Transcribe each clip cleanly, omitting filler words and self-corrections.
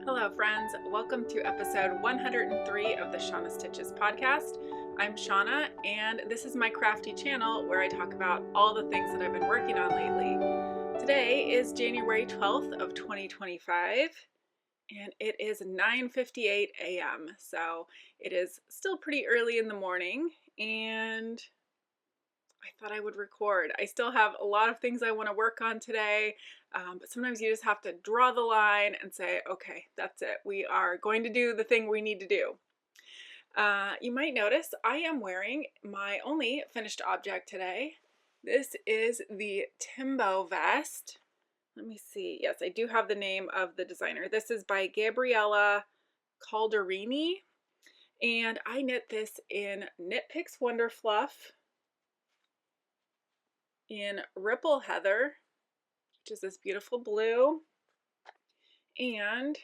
Hello friends, welcome to episode 103 of the Shauna Stitches Podcast. I'm Shauna and this is my crafty channel where I talk about all the things that I've been working on lately. Today is January 12th of 2025 and it is 9:58 a.m. So it is still pretty early in the morning and I thought I would record. I still have a lot of things I want to work on today, but sometimes you just have to draw the line and say, okay, that's it. We are going to do the thing we need to do. You might notice I am wearing my only finished object today. This is the Timbo vest. Let me see. Yes, I do have the name of the designer. This is by Gabriella Calderini, and I knit this in Knit Picks Wonderfluff, in Ripple Heather, which is this beautiful blue, and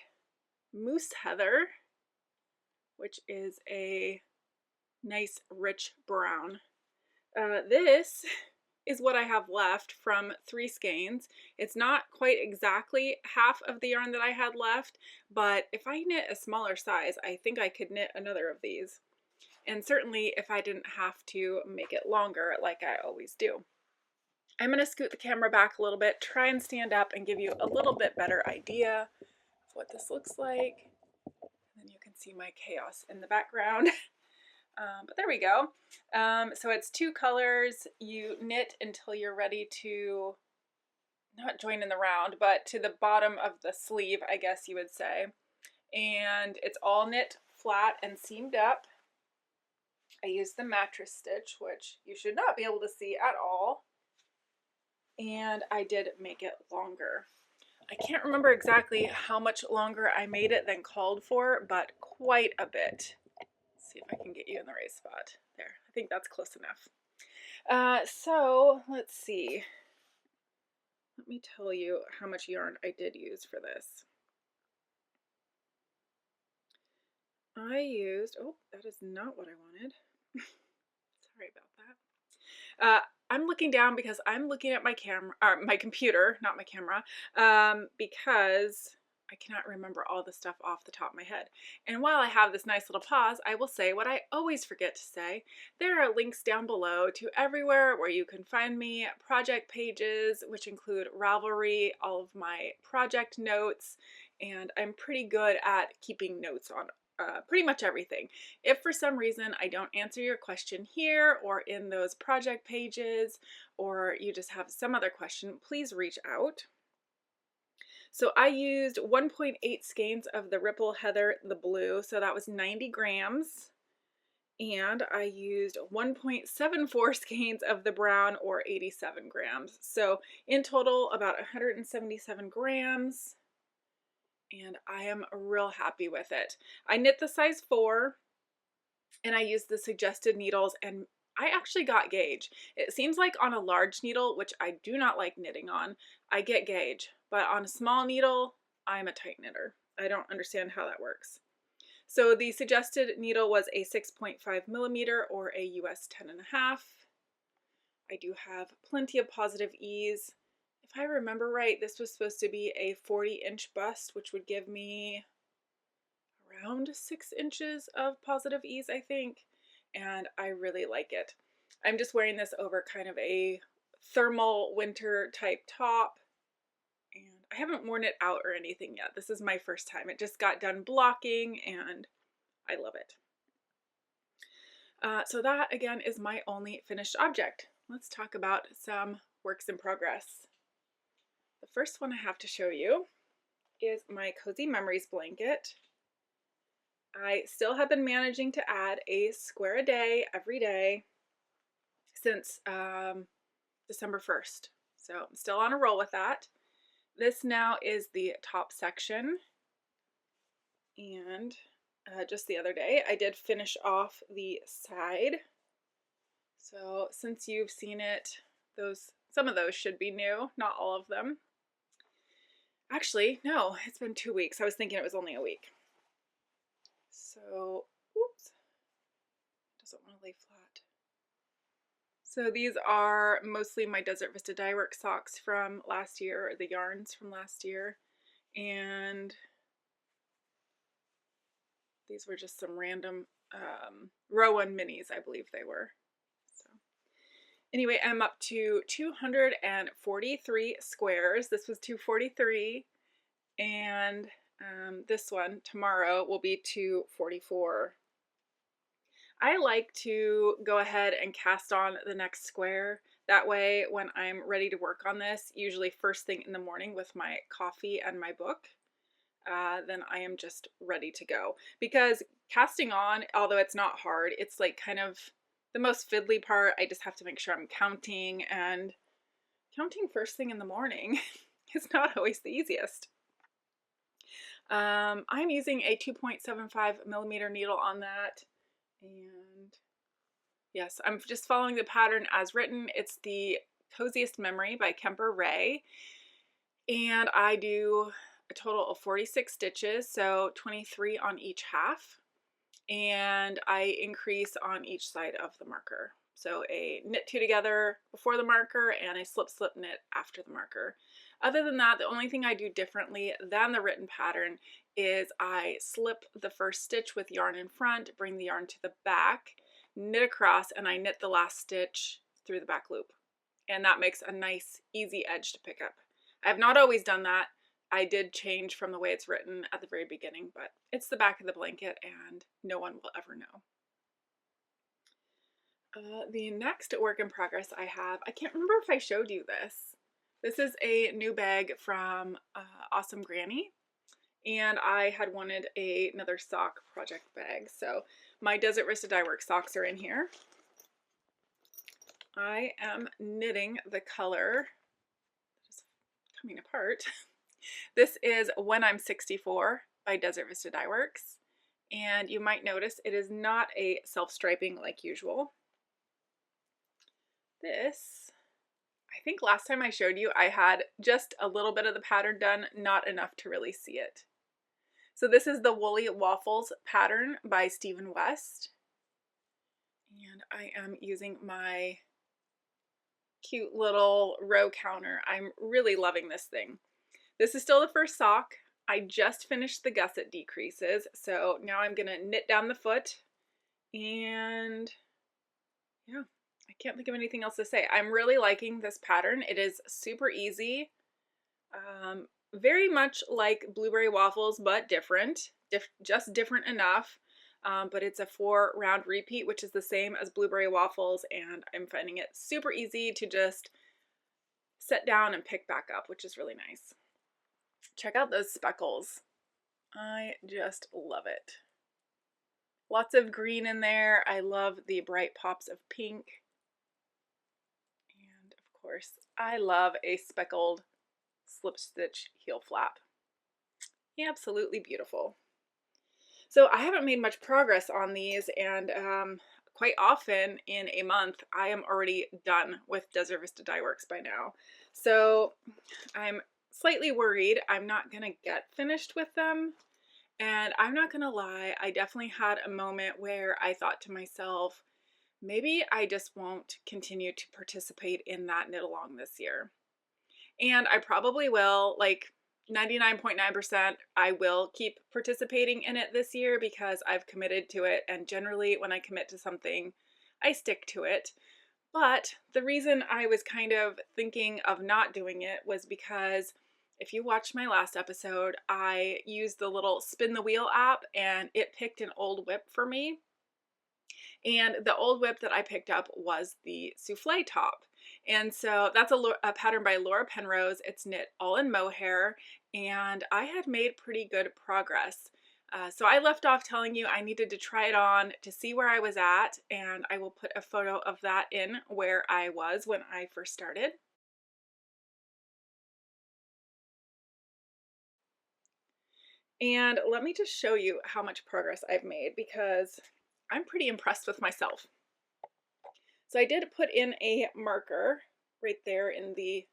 Moose Heather, which is a nice rich brown. This is what I have left from 3 skeins. It's not quite exactly half of the yarn that I had left, but if I knit a smaller size, I think I could knit another of these. And certainly if I didn't have to make it longer like I always do. I'm going to scoot the camera back a little bit, try and stand up and give you a little bit better idea of what this looks like. And then you can see my chaos in the background. But there we go. So it's 2 colors. You knit until you're ready to not join in the round, but to the bottom of the sleeve, I guess you would say. And it's all knit flat and seamed up. I used the mattress stitch, which you should not be able to see at all. And I did make it longer. I can't remember exactly how much longer I made it than called for, but quite a bit. Let's see if I can get you in the right spot. There, I think that's close enough. So let's see. Let me tell you how much yarn I did use for this. I used, oh, that is not what I wanted. Sorry about that. I'm looking down because I'm looking at my camera, or my computer, not my camera, because I cannot remember all the stuff off the top of my head. And while I have this nice little pause, I will say what I always forget to say. There are links down below to everywhere where you can find me, project pages, which include Ravelry, all of my project notes, and I'm pretty good at keeping notes on pretty much everything. If for some reason I don't answer your question here or in those project pages, or you just have some other question, please reach out. So I used 1.8 skeins of the Ripple Heather, the blue, so that was 90 grams. And I used 1.74 skeins of the brown, or 87 grams. So in total, about 177 grams. And I am real happy with it. I knit the size 4 and I used the suggested needles, and I actually got gauge. It seems like on a large needle, which I do not like knitting on, I get gauge, but on a small needle, I'm a tight knitter. I don't understand how that works. So the suggested needle was a 6.5 millimeter or a US 10.5. I do have plenty of positive ease. If I remember right, this was supposed to be a 40-inch bust, which would give me around 6 inches of positive ease, I think, and I really like it. I'm just wearing this over kind of a thermal winter type top, and I haven't worn it out or anything yet. This is my first time. It just got done blocking, and I love it. So that, again, is my only finished object. Let's talk about some works in progress. The first one I have to show you is my Cozy Memories blanket. I still have been managing to add a square a day every day since December 1st. So I'm still on a roll with that. This now is the top section, and just the other day I did finish off the side. So since you've seen it, some of those should be new, not all of them. Actually, no, it's been 2 weeks. I was thinking it was only a week. So, oops, doesn't want to lay flat. So these are mostly my Desert Vista Dyeworks socks from last year, or the yarns from last year. And These were just some random Rowan minis, I believe they were. So anyway, I'm up to 243 squares. This was 243, and this one tomorrow will be 244. I like to go ahead and cast on the next square. That way, when I'm ready to work on this, usually first thing in the morning with my coffee and my book, then I am just ready to go. Because casting on, although it's not hard, it's like kind of the most fiddly part. I just have to make sure I'm counting, and counting first thing in the morning is not always the easiest. I'm using a 2.75 millimeter needle on that, and yes, I'm just following the pattern as written. It's the Coziest Memory by Kemper Ray, and I do a total of 46 stitches, so 23 on each half, and I increase on each side of the marker. So a knit two together before the marker and a slip slip knit after the marker. Other than that, the only thing I do differently than the written pattern is I slip the first stitch with yarn in front, bring the yarn to the back, knit across, and I knit the last stitch through the back loop. And that makes a nice, easy edge to pick up. I have not always done that. I did change from the way it's written at the very beginning, but it's the back of the blanket and no one will ever know. The next work in progress I have, I can't remember if I showed you this. This is a new bag from Awesome Granny, and I had wanted another sock project bag. So my Desert Vista Dyeworks socks are in here. I am knitting the color, just coming apart. This is When I'm 64 by Desert Vista Dyeworks, and you might notice it is not a self-striping like usual. This, I think last time I showed you, I had just a little bit of the pattern done, not enough to really see it. So this is the Woolly Waffles pattern by Stephen West, and I am using my cute little row counter. I'm really loving this thing. This is still the first sock. I just finished the gusset decreases, so now I'm gonna knit down the foot, and yeah, I can't think of anything else to say. I'm really liking this pattern. It is super easy, very much like Blueberry Waffles, but different, just different enough. But it's a 4-round repeat, which is the same as Blueberry Waffles, and I'm finding it super easy to just set down and pick back up, which is really nice. Check out those speckles. I just love it. Lots of green in there. I love the bright pops of pink. And of course, I love a speckled slip stitch heel flap. Absolutely beautiful. So I haven't made much progress on these, and quite often in a month I am already done with Desert Vista Dyeworks by now. So I'm slightly worried I'm not gonna get finished with them, and I'm not gonna lie, I definitely had a moment where I thought to myself, maybe I just won't continue to participate in that knit along this year. And I probably will, like 99.9%, I will keep participating in it this year because I've committed to it, and generally when I commit to something, I stick to it. But the reason I was kind of thinking of not doing it was because if you watched my last episode, I used the little spin the wheel app and it picked an old whip for me. And the old whip that I picked up was the Souffle top. And so that's a pattern by Laura Penrose. It's knit all in mohair, and I had made pretty good progress. So I left off telling you I needed to try it on to see where I was at, and I will put a photo of that in where I was when I first started. And let me just show you how much progress I've made because I'm pretty impressed with myself. So I did put in a marker right there in the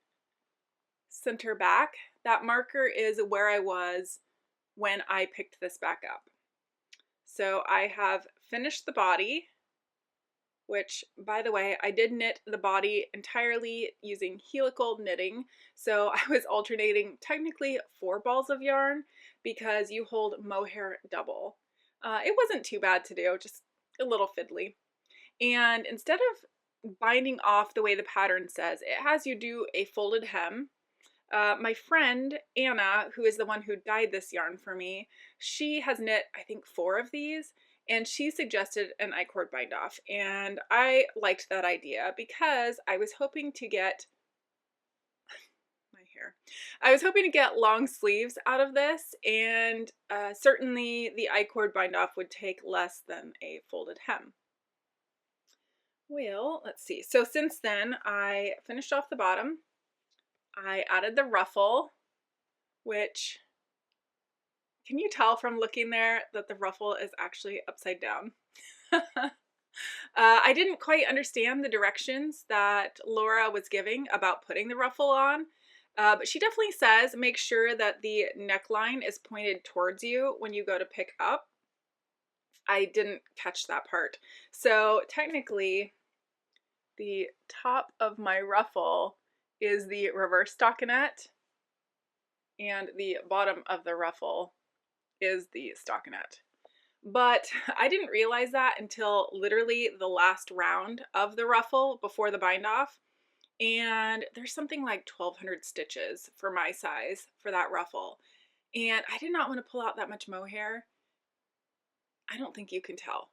center back. That marker is where I was when I picked this back up. So I have finished the body, which, by the way, I did knit the body entirely using helical knitting. So I was alternating technically 4 balls of yarn because you hold mohair double. It wasn't too bad to do, just a little fiddly. And instead of binding off the way the pattern says, it has you do a folded hem. My friend Anna, who is the one who dyed this yarn for me, she has knit, I think, 4 of these, and she suggested an I-cord bind off, and I liked that idea because I was hoping to get my hair. I was hoping to get long sleeves out of this, and certainly the I-cord bind off would take less than a folded hem. Well, let's see. So since then, I finished off the bottom. I added the ruffle, which, can you tell from looking there that the ruffle is actually upside down? I didn't quite understand the directions that Laura was giving about putting the ruffle on, but she definitely says make sure that the neckline is pointed towards you when you go to pick up. I didn't catch that part. So technically, the top of my ruffle is the reverse stockinette, and the bottom of the ruffle is the stockinette. But I didn't realize that until literally the last round of the ruffle before the bind off, and there's something like 1,200 stitches for my size for that ruffle, and I did not want to pull out that much mohair. I don't think you can tell,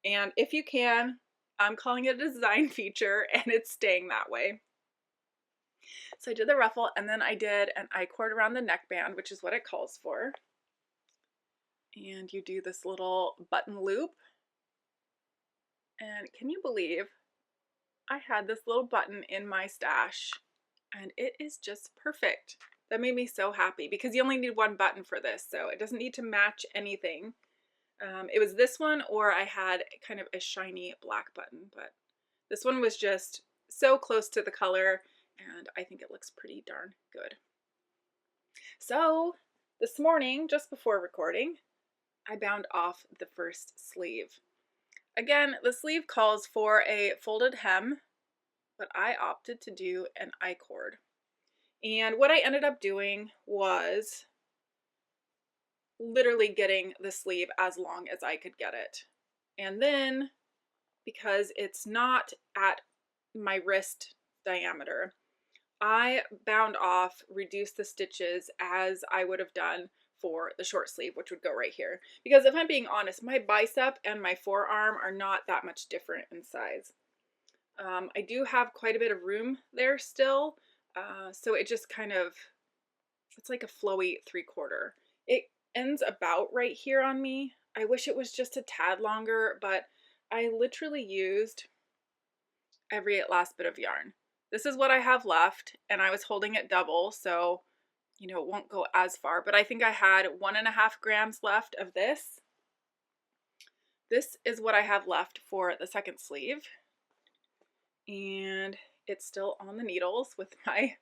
and if you can, I'm calling it a design feature, and it's staying that way. So I did the ruffle, and then I did an I-cord around the neckband, which is what it calls for. And you do this little button loop. And can you believe I had this little button in my stash, and it is just perfect. That made me so happy because you only need 1 button for this, so it doesn't need to match anything. It was this one, or I had kind of a shiny black button, but this one was just so close to the color, and I think it looks pretty darn good. So this morning, just before recording, I bound off the first sleeve. Again, the sleeve calls for a folded hem, but I opted to do an I-cord. And what I ended up doing was literally getting the sleeve as long as I could get it. And then, because it's not at my wrist diameter, I bound off, reduced the stitches as I would have done for the short sleeve, which would go right here. Because if I'm being honest, my bicep and my forearm are not that much different in size. I do have quite a bit of room there still, so it just kind of, it's like a flowy 3/4. It ends about right here on me. I wish it was just a tad longer, but I literally used every last bit of yarn. This is what I have left, and I was holding it double, so you know, it won't go as far, but I think I had 1.5 grams left of this. This is what I have left for the second sleeve, and it's still on the needles with my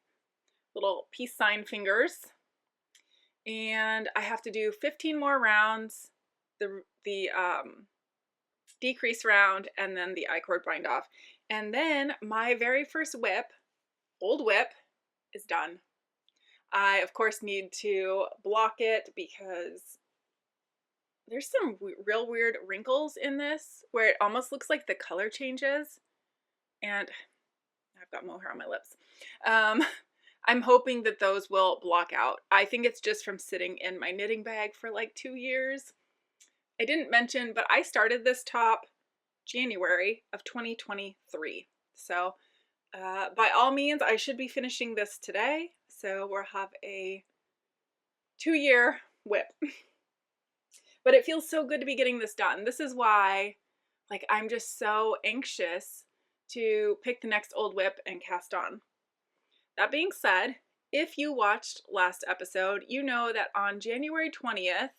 little peace sign fingers, and I have to do 15 more rounds, the decrease round, and then the I-cord bind off, and then my very first whip, old whip, is done. I, of course, need to block it because there's some real weird wrinkles in this where it almost looks like the color changes, and I've got mohair on my lips. I'm hoping that those will block out. I think it's just from sitting in my knitting bag for like 2 years. I didn't mention, but I started this top January of 2023. So by all means, I should be finishing this today. So we'll have a 2-year whip. But it feels so good to be getting this done. This is why, like, I'm just so anxious to pick the next old whip and cast on. That being said, if you watched last episode, you know that on January 20th,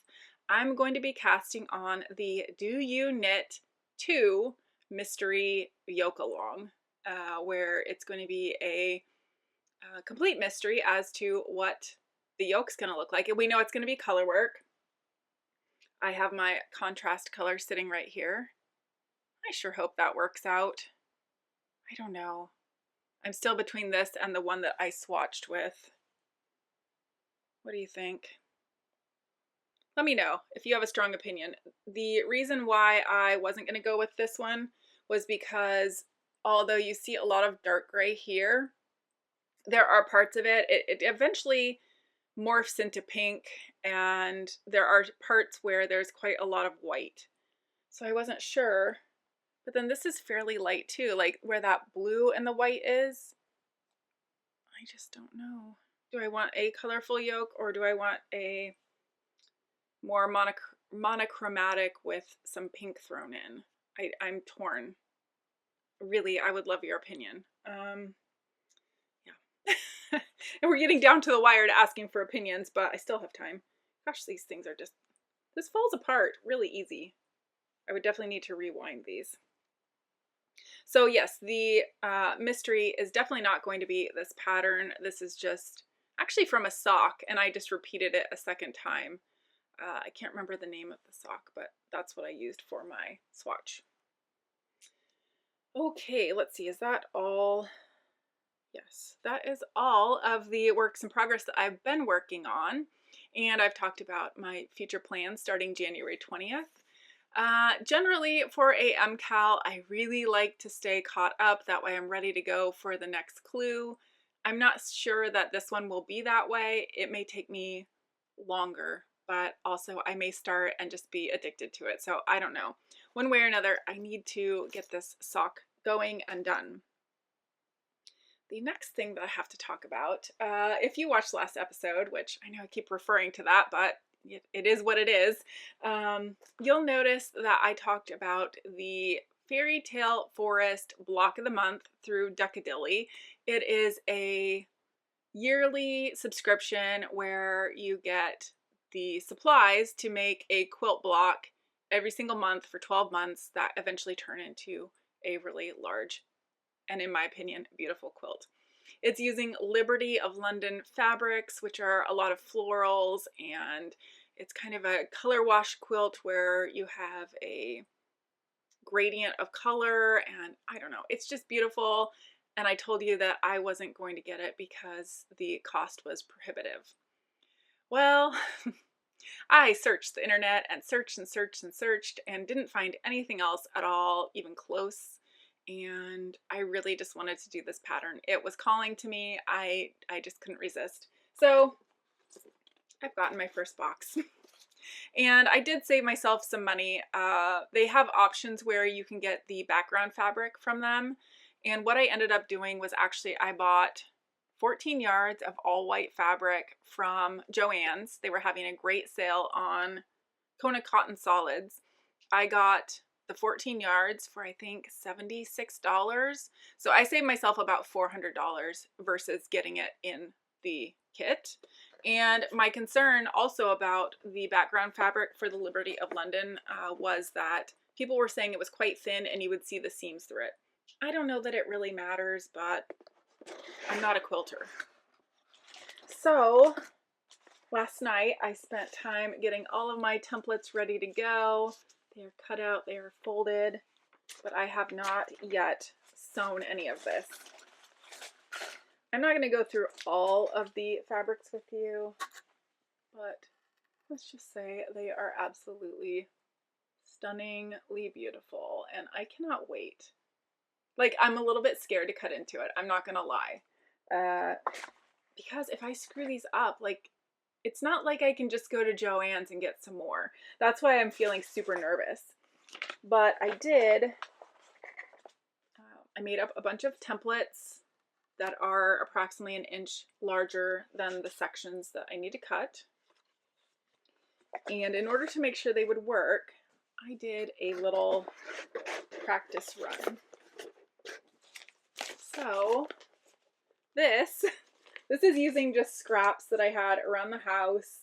I'm going to be casting on the Do You Knit 2 mystery yoke along, where it's going to be a complete mystery as to what the yoke's going to look like. And we know it's going to be color work. I have my contrast color sitting right here. I sure hope that works out. I don't know. I'm still between this and the one that I swatched with. What do you think? let me know if you have a strong opinion. The reason why I wasn't going to go with this one was because although you see a lot of dark gray here, there are parts of it, it eventually morphs into pink, and there are parts where there's quite a lot of white. So I wasn't sure. But then this is fairly light too, like where that blue and the white is. I just don't know. Do I want a colorful yoke, or do I want a more monochromatic with some pink thrown in? I'm torn. Really, I would love your opinion. Yeah. And we're getting down to the wire to asking for opinions, but I still have time. Gosh, these things are just, this falls apart really easy. I would definitely need to rewind these. So yes, the mystery is definitely not going to be this pattern. This is just actually from a sock, and I just repeated it a second time. I can't remember the name of the sock, but that's what I used for my swatch. Okay, let's see, is that all? Yes, that is all of the works in progress that I've been working on, and I've talked about my future plans starting January 20th. Generally for a MCAL, I really like to stay caught up. That way I'm ready to go for the next clue. I'm not sure that this one will be that way. It may take me longer, but also I may start and just be addicted to it. So I don't know. One way or another, I need to get this sock going and done. The next thing that I have to talk about, if you watched last episode, which I know I keep referring to that, but it is what it is, you'll notice that I talked about the Fairy Tale Forest Block of the Month through Duckadilly. It is a yearly subscription where you get the supplies to make a quilt block every single month for 12 months that eventually turn into a really large and, in my opinion, beautiful quilt. It's using Liberty of London fabrics, which are a lot of florals, and it's kind of a color wash quilt where you have a gradient of color, and I don't know, it's just beautiful. And I told you that I wasn't going to get it because the cost was prohibitive. Well, I searched the internet and searched and searched and searched and didn't find anything else at all even close. And I really just wanted to do this pattern. It was calling to me. I just couldn't resist. So I've gotten my first box. And I did save myself some money. They have options where you can get the background fabric from them. And what I ended up doing was actually I bought 14 yards of all white fabric from Joann's. They were having a great sale on Kona Cotton Solids. I got the 14 yards for I think $76. So I saved myself about $400 versus getting it in the kit. And my concern also about the background fabric for the Liberty of London was that people were saying it was quite thin and you would see the seams through it. I don't know that it really matters, but I'm not a quilter. So last night I spent time getting all of my templates ready to go. They are cut out, they are folded, but I have not yet sewn any of this. I'm not going to go through all of the fabrics with you, but let's just say they are absolutely stunningly beautiful, and I cannot wait. Like, I'm a little bit scared to cut into it, I'm not going to lie. Because if I screw these up, like, it's not like I can just go to Joann's and get some more. That's why I'm feeling super nervous. But I did, I made up a bunch of templates that are approximately an inch larger than the sections that I need to cut. And in order to make sure they would work, I did a little practice run. So this is using just scraps that I had around the house.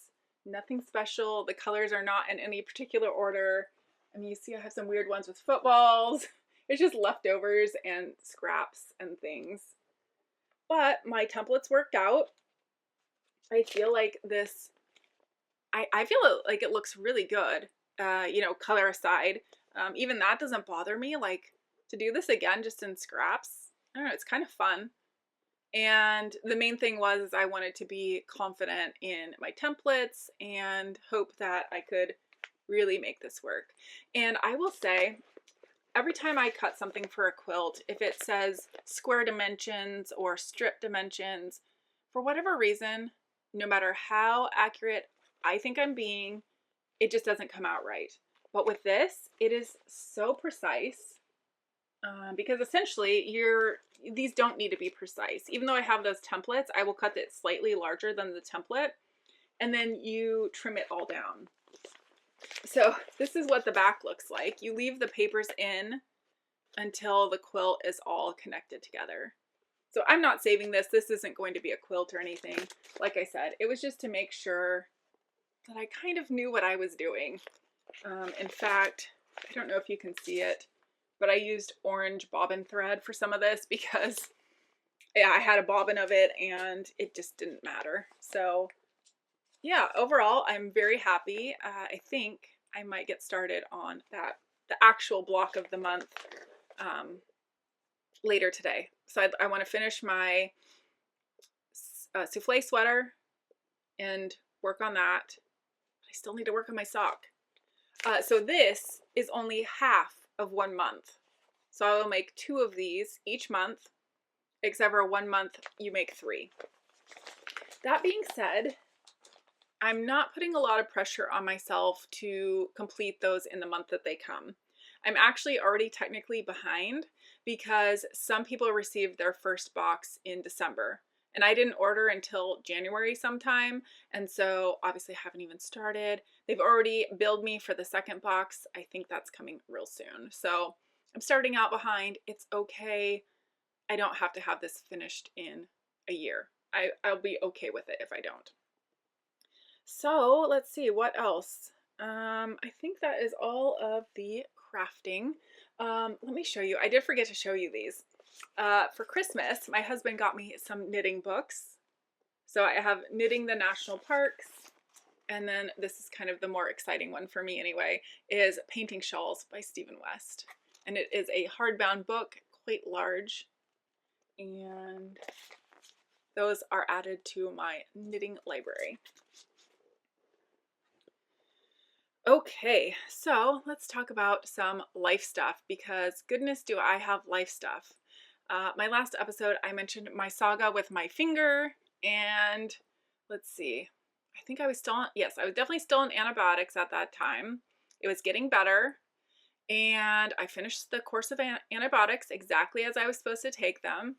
Nothing special. The colors are not in any particular order. I mean, you see I have some weird ones with footballs. It's just leftovers and scraps and things. But my templates worked out. I feel like this, I feel like it looks really good, you know, color aside. Even that doesn't bother me. Like, to do this again just in scraps, I don't know, it's kind of fun. And the main thing was I wanted to be confident in my templates and hope that I could really make this work. And I will say, every time I cut something for a quilt, if it says square dimensions or strip dimensions, for whatever reason, no matter how accurate I think I'm being, it just doesn't come out right. But with this, it is so precise. Because essentially these don't need to be precise. Even though I have those templates, I will cut it slightly larger than the template, and then you trim it all down. So this is what the back looks like. You leave the papers in until the quilt is all connected together. So I'm not saving this. This isn't going to be a quilt or anything. Like I said, it was just to make sure that I kind of knew what I was doing. In fact, I don't know if you can see it, but I used orange bobbin thread for some of this because yeah, I had a bobbin of it and it just didn't matter. So yeah, overall, I'm very happy. I think I might get started on the actual block of the month later today. So I want to finish my souffle sweater and work on that. I still need to work on my sock. So this is only half of 1 month. So I will make 2 of these each month, except for 1 month you make 3. That being said, I'm not putting a lot of pressure on myself to complete those in the month that they come. I'm actually already technically behind because some people received their first box in December. And I didn't order until January sometime, and so obviously I haven't even started. They've already billed me for the second box. I think that's coming real soon. So I'm starting out behind. It's okay. I don't have to have this finished in a year. I'll be okay with it if I don't. So let's see, what else? I think that is all of the crafting. Let me show you. I did forget to show you these. For Christmas, my husband got me some knitting books. So I have Knitting the National Parks, and then this is kind of the more exciting one for me anyway, is Painting Shawls by Stephen West. And it is a hardbound book, quite large, and those are added to my knitting library. Okay, so let's talk about some life stuff, because goodness do I have life stuff. My last episode, I mentioned my saga with my finger, and let's see, I think I was still on, yes, I was definitely still on antibiotics at that time. It was getting better, and I finished the course of antibiotics exactly as I was supposed to take them.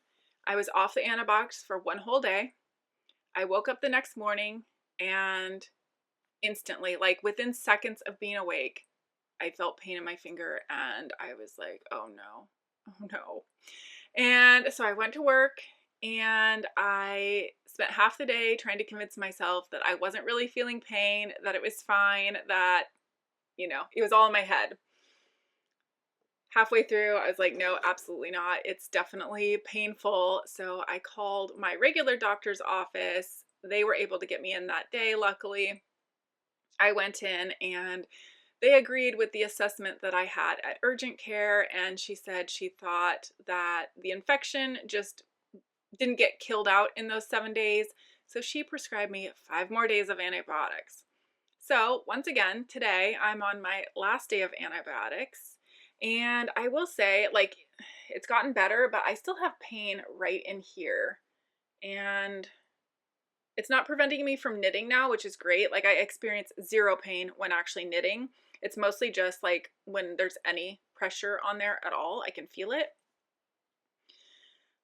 I was off the antibiotics for 1 whole day. I woke up the next morning, and instantly, like within seconds of being awake, I felt pain in my finger, and I was like, oh no, oh no. And so I went to work, and I spent half the day trying to convince myself that I wasn't really feeling pain, that it was fine, that, you know, it was all in my head. Halfway through, I was like, no, absolutely not. It's definitely painful. So I called my regular doctor's office. They were able to get me in that day, luckily. I went in, and they agreed with the assessment that I had at urgent care, and she said she thought that the infection just didn't get killed out in those 7 days, so she prescribed me 5 more days of antibiotics. So once again, today I'm on my last day of antibiotics, and I will say, like, it's gotten better, but I still have pain right in here, and it's not preventing me from knitting now, which is great. Like, I experience 0 pain when actually knitting. It's mostly just like when there's any pressure on there at all, I can feel it.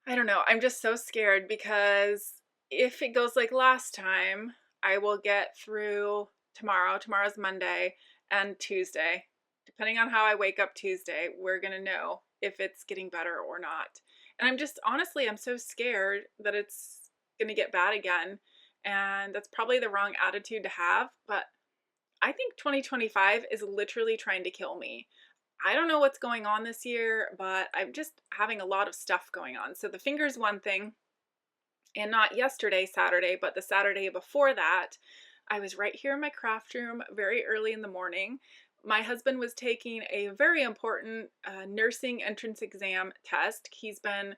I don't know. I'm just so scared because if it goes like last time, I will get through tomorrow. Tomorrow's Monday, and Tuesday. Depending on how I wake up Tuesday, we're going to know if it's getting better or not. And I'm just, honestly, I'm so scared that it's going to get bad again. And that's probably the wrong attitude to have, but I think 2025 is literally trying to kill me. I don't know what's going on this year, but I'm just having a lot of stuff going on. So the finger's one thing, and not yesterday, Saturday, but the Saturday before that, I was right here in my craft room very early in the morning. My husband was taking a very important nursing entrance exam test. He's been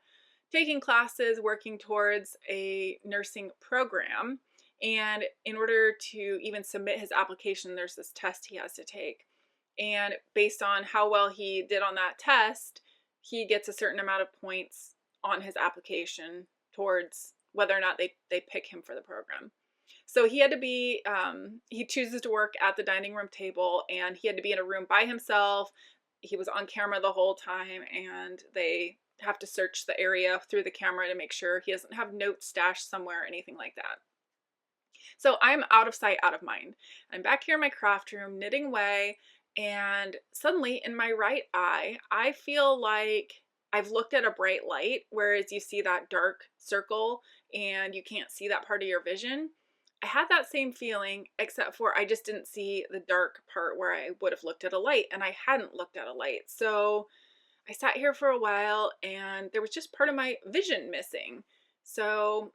taking classes, working towards a nursing program. And in order to even submit his application, there's this test he has to take. And based on how well he did on that test, he gets a certain amount of points on his application towards whether or not they pick him for the program. So he had to be, he chooses to work at the dining room table, and he had to be in a room by himself. He was on camera the whole time, and they have to search the area through the camera to make sure he doesn't have notes stashed somewhere or anything like that. So I'm out of sight, out of mind. I'm back here in my craft room knitting away, and suddenly in my right eye, I feel like I've looked at a bright light, whereas you see that dark circle and you can't see that part of your vision. I had that same feeling, except for I just didn't see the dark part where I would have looked at a light, and I hadn't looked at a light. So I sat here for a while, and there was just part of my vision missing. So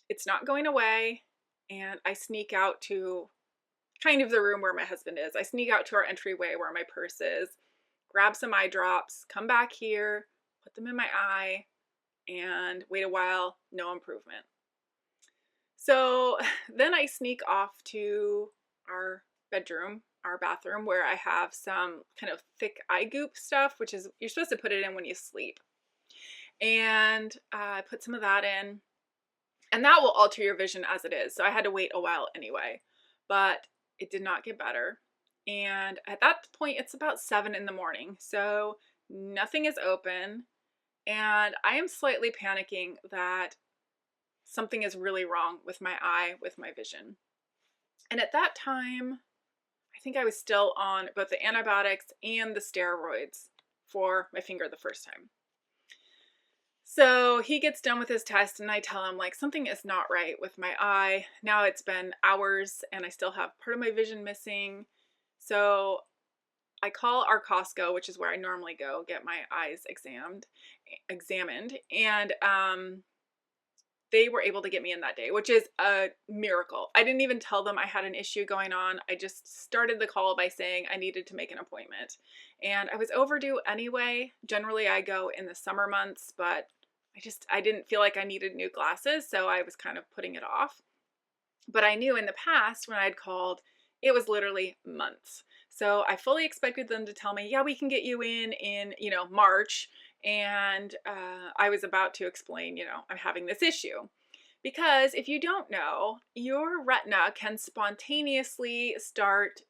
it's not going away, and I sneak out to kind of the room where my husband is. I sneak out to our entryway where my purse is, grab some eye drops, come back here, put them in my eye, and wait a while, no improvement. So then I sneak off to our bedroom, our bathroom, where I have some kind of thick eye goop stuff, which is, you're supposed to put it in when you sleep. And I put some of that in, and that will alter your vision as it is. So I had to wait a while anyway, but it did not get better. And at that point, it's about 7 in the morning. So nothing is open. And I am slightly panicking that something is really wrong with my eye, with my vision. And at that time, I think I was still on both the antibiotics and the steroids for my finger the first time. So he gets done with his test, and I tell him, like, something is not right with my eye. Now it's been hours and I still have part of my vision missing. So I call our Costco, which is where I normally go get my eyes examined, and they were able to get me in that day, which is a miracle. I didn't even tell them I had an issue going on. I just started the call by saying I needed to make an appointment, and I was overdue anyway. Generally I go in the summer months, but I didn't feel like I needed new glasses, so I was kind of putting it off. But I knew in the past when I'd called, it was literally months. So I fully expected them to tell me, yeah, we can get you in, March. And I was about to explain, I'm having this issue. Because if you don't know, your retina can spontaneously start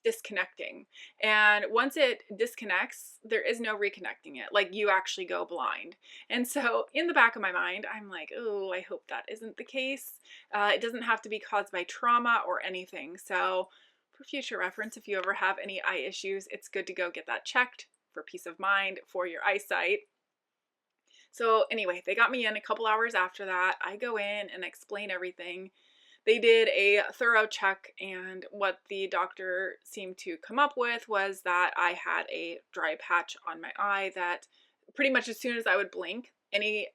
disconnecting. And once it disconnects, there is no reconnecting it. Like, you actually go blind. And so in the back of my mind, I'm like, oh, I hope that isn't the case. It doesn't have to be caused by trauma or anything. So for future reference, if you ever have any eye issues, it's good to go get that checked for peace of mind for your eyesight. So anyway, they got me in a couple hours after that. I go in and explain everything. They did a thorough check, and what the doctor seemed to come up with was that I had a dry patch on my eye that pretty much as soon as I would blink, any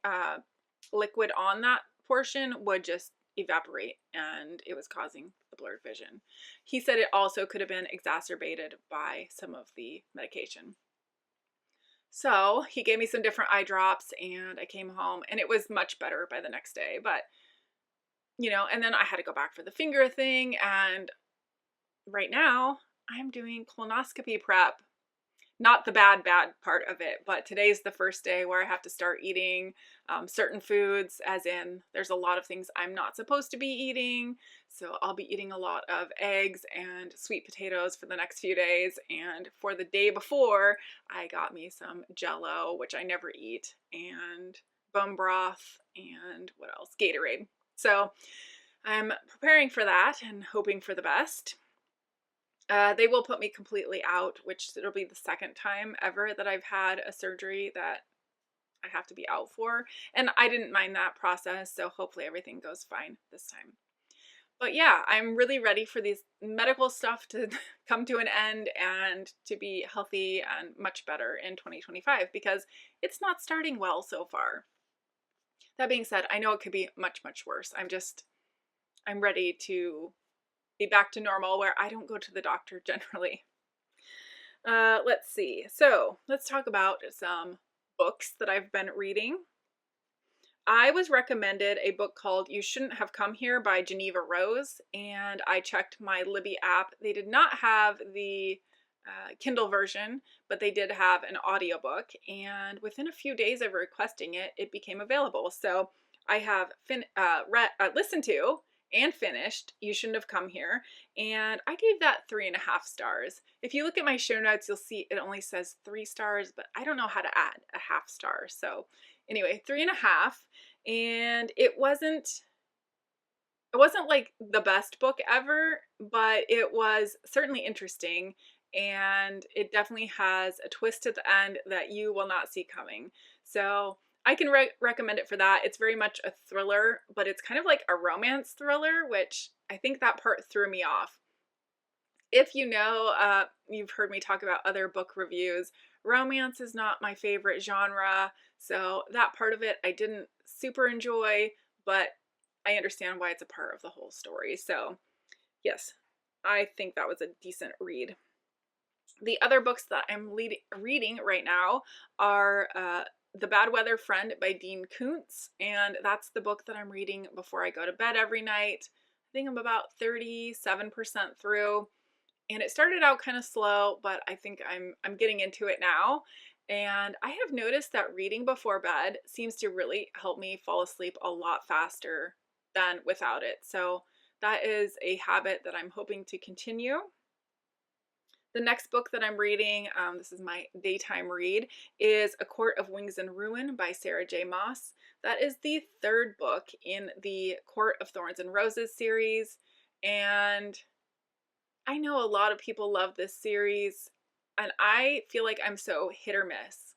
liquid on that portion would just evaporate, and it was causing the blurred vision. He said it also could have been exacerbated by some of the medication. So he gave me some different eye drops, and I came home, and it was much better by the next day. But, and then I had to go back for the finger thing. And right now I'm doing colonoscopy prep. Not the bad part of it, but today's the first day where I have to start eating certain foods, as in there's a lot of things I'm not supposed to be eating. So I'll be eating a lot of eggs and sweet potatoes for the next few days. And for the day before, I got me some Jell-O, which I never eat, and bone broth, and what else? Gatorade. So I'm preparing for that and hoping for the best. They will put me completely out, which it'll be the second time ever that I've had a surgery that I have to be out for. And I didn't mind that process, so hopefully everything goes fine this time. But yeah, I'm really ready for these medical stuff to come to an end and to be healthy and much better in 2025, because it's not starting well so far. That being said, I know it could be much, much worse. I'm ready to be back to normal, where I don't go to the doctor generally. Let's see. So let's talk about some books that I've been reading. I was recommended a book called You Shouldn't Have Come Here by Jeneva Rose, and I checked my Libby app. They did not have the Kindle version, but they did have an audiobook, and within a few days of requesting it, it became available. So I have listened to and finished You Shouldn't Have Come Here, and I gave that 3.5 stars. If you look at my show notes, you'll see it only says 3 stars, but I don't know how to add a half star. So anyway, 3.5, and it wasn't like the best book ever, but it was certainly interesting, and it definitely has a twist at the end that you will not see coming. So I can recommend it for that. It's very much a thriller, but it's kind of like a romance thriller, which I think that part threw me off. If you know, you've heard me talk about other book reviews, romance is not my favorite genre, so that part of it I didn't super enjoy, but I understand why it's a part of the whole story. So yes, I think that was a decent read. The other books that I'm reading right now are The Bad Weather Friend by Dean Koontz, and that's the book that I'm reading before I go to bed every night. I think I'm about 37% through, and it started out kind of slow, but I think I'm getting into it now. And I have noticed that reading before bed seems to really help me fall asleep a lot faster than without it. So that is a habit that I'm hoping to continue. The next book that I'm reading, this is my daytime read, is A Court of Wings and Ruin by Sarah J. Maas. That is the 3rd book in the Court of Thorns and Roses series, and I know a lot of people love this series, and I feel like I'm so hit or miss.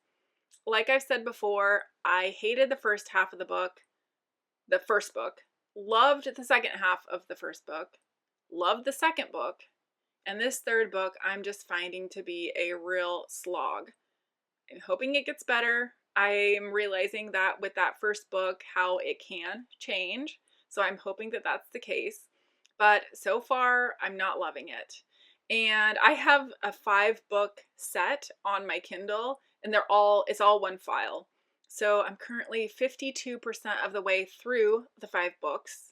Like I've said before, I hated the first half of the first book, loved the second half of the first book, loved the second book, and this 3rd book I'm just finding to be a real slog. I'm hoping it gets better. I'm realizing that with that first book, how it can change, so I'm hoping that that's the case. But so far, I'm not loving it. And I have a 5-book set on my Kindle, and it's all one file. So I'm currently 52% of the way through the 5 books,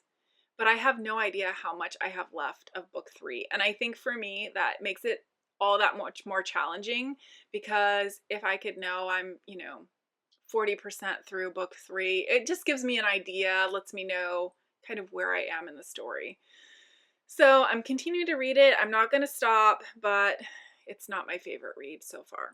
but I have no idea how much I have left of book 3. And I think for me, that makes it all that much more challenging, because if I could know I'm, 40% through book 3, it just gives me an idea, lets me know kind of where I am in the story. So I'm continuing to read it. I'm not going to stop, but it's not my favorite read so far.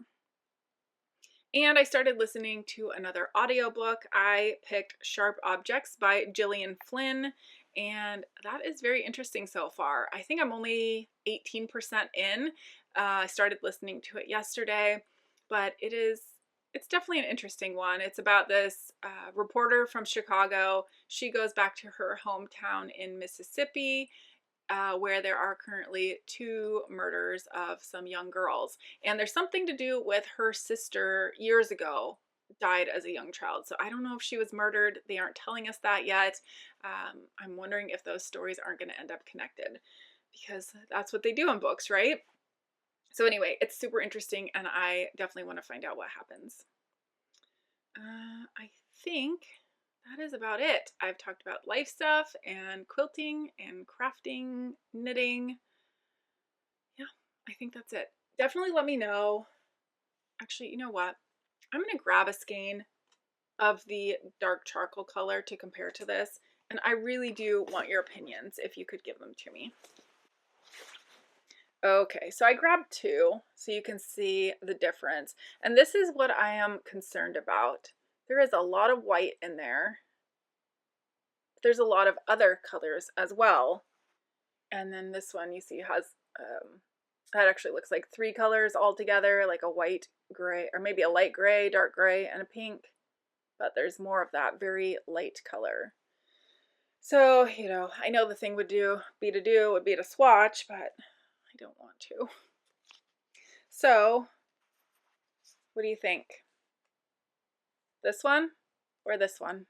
And I started listening to another audiobook. I picked Sharp Objects by Gillian Flynn, and that is very interesting so far. I think I'm only 18% in. I started listening to it yesterday, but it's definitely an interesting one. It's about this reporter from Chicago. She goes back to her hometown in Mississippi, where there are currently 2 murders of some young girls. And there's something to do with her sister years ago died as a young child. So I don't know if she was murdered. They aren't telling us that yet. I'm wondering if those stories aren't going to end up connected, because that's what they do in books, right? So anyway, it's super interesting, and I definitely want to find out what happens. I think that is about it. I've talked about life stuff and quilting and crafting, knitting. Yeah, I think that's it. Definitely let me know. Actually, you know what? I'm going to grab a skein of the dark charcoal color to compare to this, and I really do want your opinions if you could give them to me. Okay, so I grabbed 2 so you can see the difference, and this is what I am concerned about. There is a lot of white in there. There's a lot of other colors as well, and then this one you see has that actually looks like 3 colors all together, like a white, gray, or maybe a light gray, dark gray, and a pink, but there's more of that very light color. So, I know the thing would be to swatch, but I don't want to. So, what do you think? This one or this one?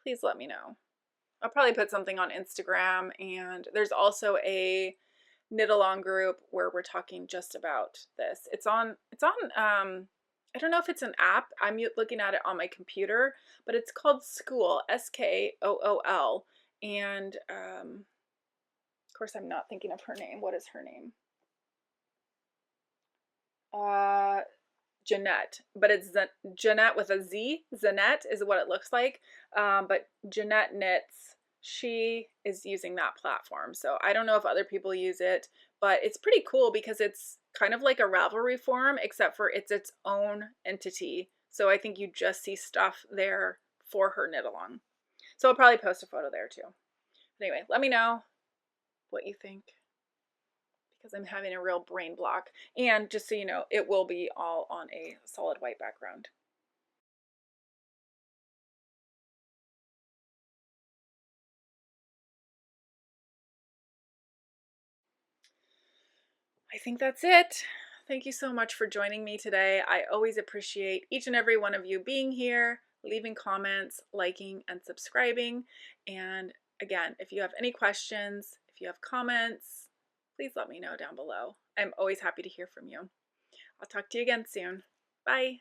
Please let me know. I'll probably put something on Instagram, and there's also a knit along group where we're talking just about this. It's on I don't know if it's an app. I'm looking at it on my computer, but it's called School, Skool. And of course, I'm not thinking of her name. What is her name? Jeanette, but it's Jeanette with a Z. Zanete is what it looks like. But Jeanette Knits, she is using that platform. So I don't know if other people use it, but it's pretty cool because it's kind of like a Ravelry form, except for it's its own entity. So I think you just see stuff there for her knit along. So I'll probably post a photo there too. But anyway, let me know what you think, because I'm having a real brain block. And just so you know, it will be all on a solid white background. I think that's it. Thank you so much for joining me today. I always appreciate each and every one of you being here, leaving comments, liking, and subscribing. And again, if you have any questions, if you have comments, please let me know down below. I'm always happy to hear from you. I'll talk to you again soon. Bye.